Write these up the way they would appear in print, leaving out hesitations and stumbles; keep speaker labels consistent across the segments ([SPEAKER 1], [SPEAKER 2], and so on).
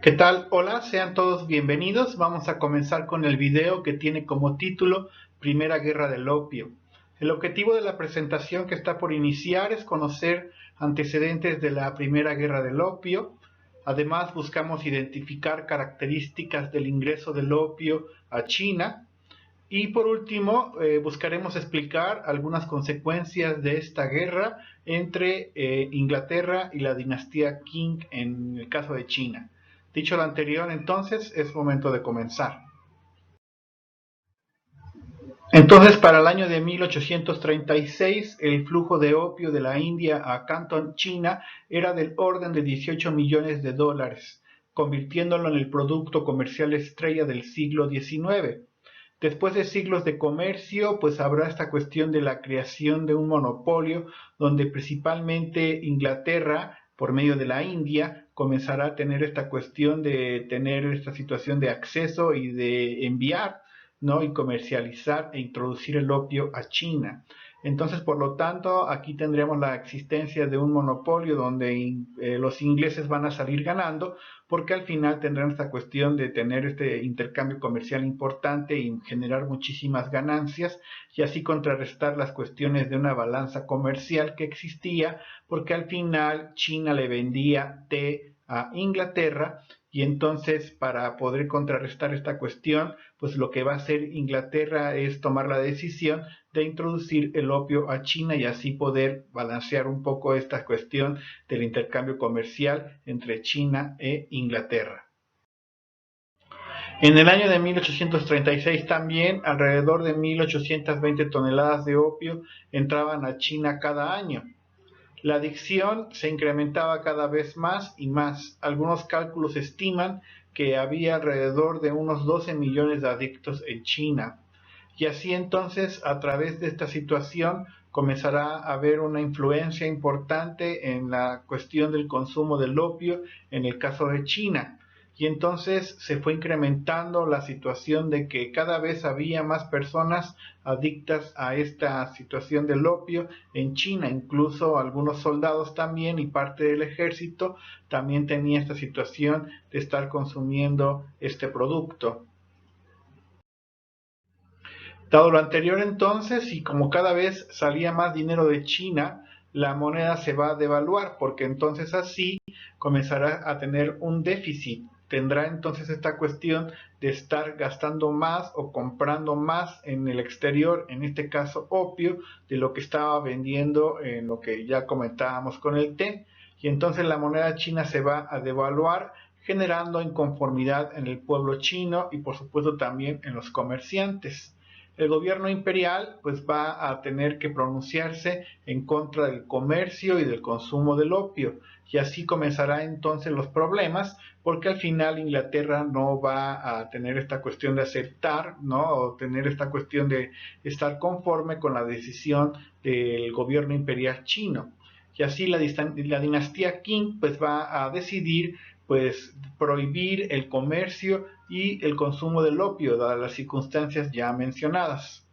[SPEAKER 1] ¿Qué tal? Hola, sean todos bienvenidos. Vamos a comenzar con el video que tiene como título Primera Guerra del Opio. El objetivo de la presentación que está por iniciar es conocer antecedentes de la Primera Guerra del Opio. Además, buscamos identificar características del ingreso del opio a China. Y por último, buscaremos explicar algunas consecuencias de esta guerra entre Inglaterra y la dinastía Qing en el caso de China. Dicho lo anterior, entonces, es momento de comenzar. Entonces, para el año de 1836, el flujo de opio de la India a Canton, China, era del orden de 18 millones de dólares, convirtiéndolo en el producto comercial estrella del siglo XIX. Después de siglos de comercio, pues habrá esta cuestión de la creación de un monopolio donde principalmente Inglaterra, por medio de la India, comenzará a tener esta cuestión de tener esta situación de acceso y de enviar, ¿no? Y comercializar e introducir el opio a China. Entonces, por lo tanto, aquí tendremos la existencia de un monopolio donde los ingleses van a salir ganando, porque al final tendrán esta cuestión de tener este intercambio comercial importante y generar muchísimas ganancias y así contrarrestar las cuestiones de una balanza comercial que existía, porque al final China le vendía té a Inglaterra y entonces para poder contrarrestar esta cuestión, pues lo que va a hacer Inglaterra es tomar la decisión de introducir el opio a China y así poder balancear un poco esta cuestión del intercambio comercial entre China e Inglaterra. En el año de 1836 también alrededor de 1820 toneladas de opio entraban a China cada año. La adicción se incrementaba cada vez más y más. Algunos cálculos estiman que había alrededor de unos 12 millones de adictos en China. Y así entonces, a través de esta situación, comenzará a haber una influencia importante en la cuestión del consumo del opio en el caso de China. Y entonces se fue incrementando la situación de que cada vez había más personas adictas a esta situación del opio en China. Incluso algunos soldados también y parte del ejército también tenía esta situación de estar consumiendo este producto. Dado lo anterior entonces, y como cada vez salía más dinero de China, la moneda se va a devaluar, porque entonces así comenzará a tener un déficit. Tendrá entonces esta cuestión de estar gastando más o comprando más en el exterior, en este caso opio, de lo que estaba vendiendo en lo que ya comentábamos con el té. Y entonces la moneda china se va a devaluar, generando inconformidad en el pueblo chino y por supuesto también en los comerciantes. El gobierno imperial pues va a tener que pronunciarse en contra del comercio y del consumo del opio y así comenzará entonces los problemas porque al final Inglaterra no va a tener esta cuestión de aceptar, ¿no? O tener esta cuestión de estar conforme con la decisión del gobierno imperial chino. Y así la dinastía Qing pues va a decidir pues prohibir el comercio y el consumo del opio, dadas las circunstancias ya mencionadas.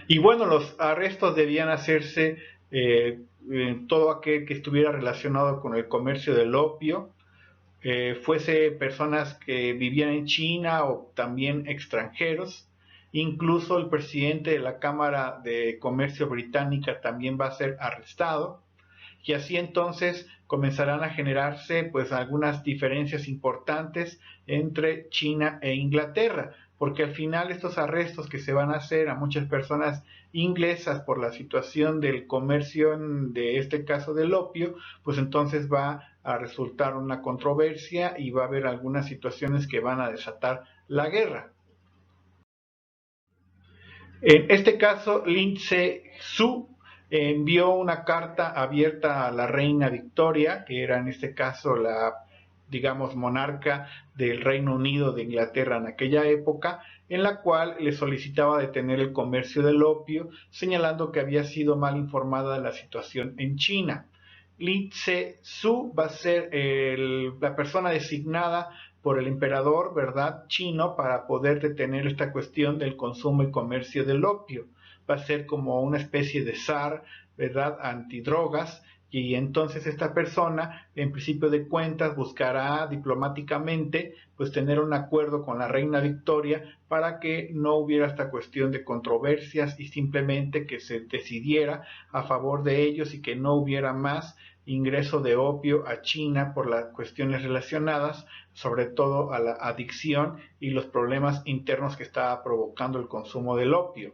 [SPEAKER 1] Y bueno, los arrestos debían hacerse todo aquel que estuviera relacionado con el comercio del opio, fuese personas que vivían en China o también extranjeros. Incluso el presidente de la Cámara de Comercio británica también va a ser arrestado. Y así entonces comenzarán a generarse pues algunas diferencias importantes entre China e Inglaterra, porque al final estos arrestos que se van a hacer a muchas personas inglesas por la situación del comercio de este caso del opio, pues entonces va a resultar una controversia y va a haber algunas situaciones que van a desatar la guerra. En este caso, Lin Se-su envió una carta abierta a la reina Victoria, que era en este caso la, digamos, monarca del Reino Unido de Inglaterra en aquella época, en la cual le solicitaba detener el comercio del opio, señalando que había sido mal informada de la situación en China. Li Tse-su va a ser la persona designada por el emperador, ¿verdad?, chino para poder detener esta cuestión del consumo y comercio del opio. Va a ser como una especie de zar, ¿verdad?, antidrogas y entonces esta persona, en principio de cuentas, buscará diplomáticamente pues tener un acuerdo con la reina Victoria para que no hubiera esta cuestión de controversias y simplemente que se decidiera a favor de ellos y que no hubiera más ingreso de opio a China por las cuestiones relacionadas sobre todo a la adicción y los problemas internos que estaba provocando el consumo del opio.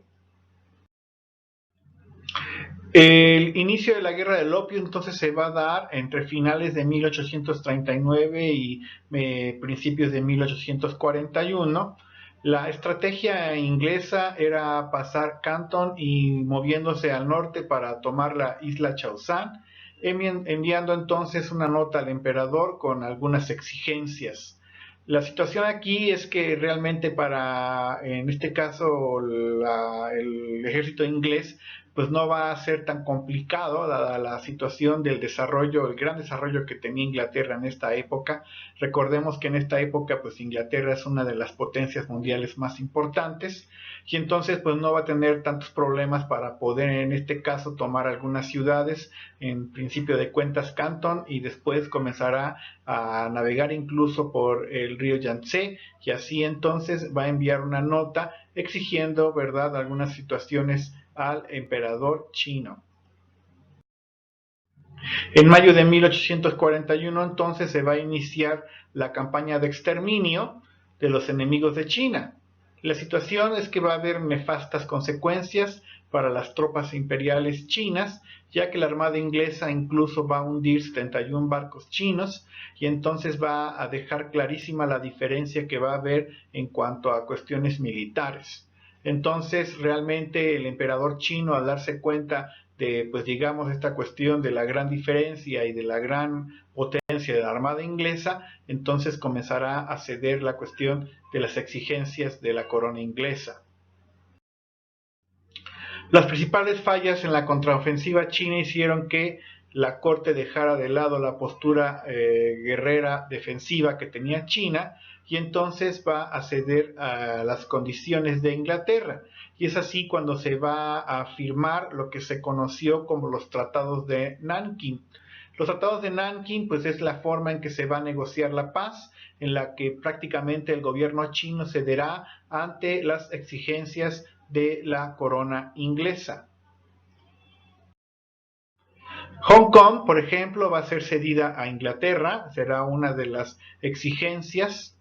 [SPEAKER 1] El inicio de la guerra del opio entonces se va a dar entre finales de 1839 y principios de 1841. La estrategia inglesa era pasar Canton y moviéndose al norte para tomar la isla Chaushan, enviando entonces una nota al emperador con algunas exigencias. La situación aquí es que realmente en este caso, el ejército inglés pues no va a ser tan complicado dada la situación del desarrollo, el gran desarrollo que tenía Inglaterra en esta época. Recordemos que en esta época pues Inglaterra es una de las potencias mundiales más importantes y entonces pues no va a tener tantos problemas para poder en este caso tomar algunas ciudades, en principio de cuentas Canton, y después comenzará a navegar incluso por el río Yangtze y así entonces va a enviar una nota exigiendo, ¿verdad?, algunas situaciones al emperador chino. En mayo de 1841 entonces se va a iniciar la campaña de exterminio de los enemigos de China. La situación es que va a haber nefastas consecuencias para las tropas imperiales chinas, ya que la armada inglesa incluso va a hundir 71 barcos chinos y entonces va a dejar clarísima la diferencia que va a haber en cuanto a cuestiones militares. Entonces realmente el emperador chino, al darse cuenta de, pues digamos, esta cuestión de la gran diferencia y de la gran potencia de la armada inglesa, entonces comenzará a ceder la cuestión de las exigencias de la corona inglesa. Las principales fallas en la contraofensiva china hicieron que la corte dejara de lado la postura guerrera defensiva que tenía China y entonces va a ceder a las condiciones de Inglaterra. Y es así cuando se va a firmar lo que se conoció como los tratados de Nankín. Los tratados de Nankín pues es la forma en que se va a negociar la paz, en la que prácticamente el gobierno chino cederá ante las exigencias de la corona inglesa. Hong Kong, por ejemplo, va a ser cedida a Inglaterra, será una de las exigencias.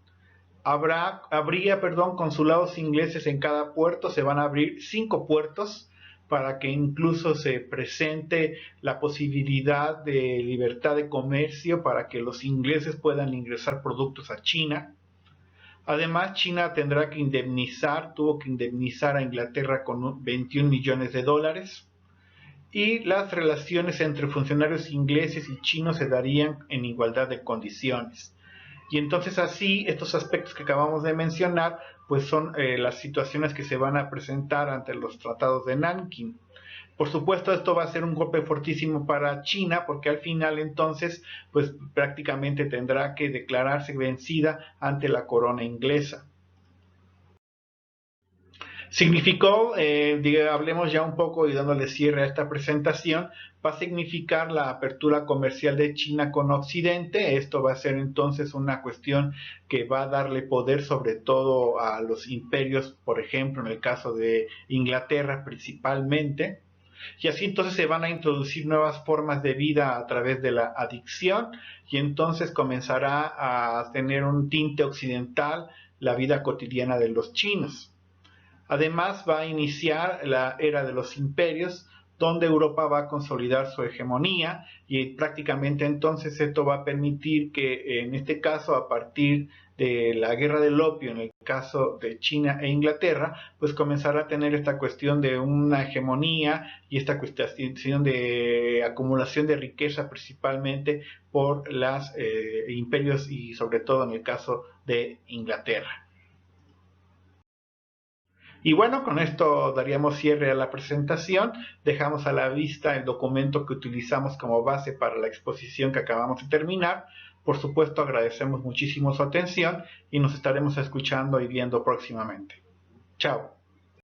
[SPEAKER 1] Habría consulados ingleses en cada puerto, se van a abrir 5 puertos para que incluso se presente la posibilidad de libertad de comercio para que los ingleses puedan ingresar productos a China. Además, China tuvo que indemnizar a Inglaterra con 21 millones de dólares y las relaciones entre funcionarios ingleses y chinos se darían en igualdad de condiciones. Y entonces así, estos aspectos que acabamos de mencionar, pues son las situaciones que se van a presentar ante los tratados de Nankín. Por supuesto, esto va a ser un golpe fortísimo para China porque al final entonces pues prácticamente tendrá que declararse vencida ante la corona inglesa. Significó, hablemos ya un poco y dándole cierre a esta presentación, va a significar la apertura comercial de China con Occidente. Esto va a ser entonces una cuestión que va a darle poder sobre todo a los imperios, por ejemplo, en el caso de Inglaterra principalmente. Y así entonces se van a introducir nuevas formas de vida a través de la adicción y entonces comenzará a tener un tinte occidental la vida cotidiana de los chinos. Además va a iniciar la era de los imperios, donde Europa va a consolidar su hegemonía y prácticamente entonces esto va a permitir que en este caso, a partir de la guerra del opio, en el caso de China e Inglaterra, pues comenzará a tener esta cuestión de una hegemonía y esta cuestión de acumulación de riqueza principalmente por los imperios y sobre todo en el caso de Inglaterra. Y bueno, con esto daríamos cierre a la presentación. Dejamos a la vista el documento que utilizamos como base para la exposición que acabamos de terminar. Por supuesto, agradecemos muchísimo su atención y nos estaremos escuchando y viendo próximamente. Chao.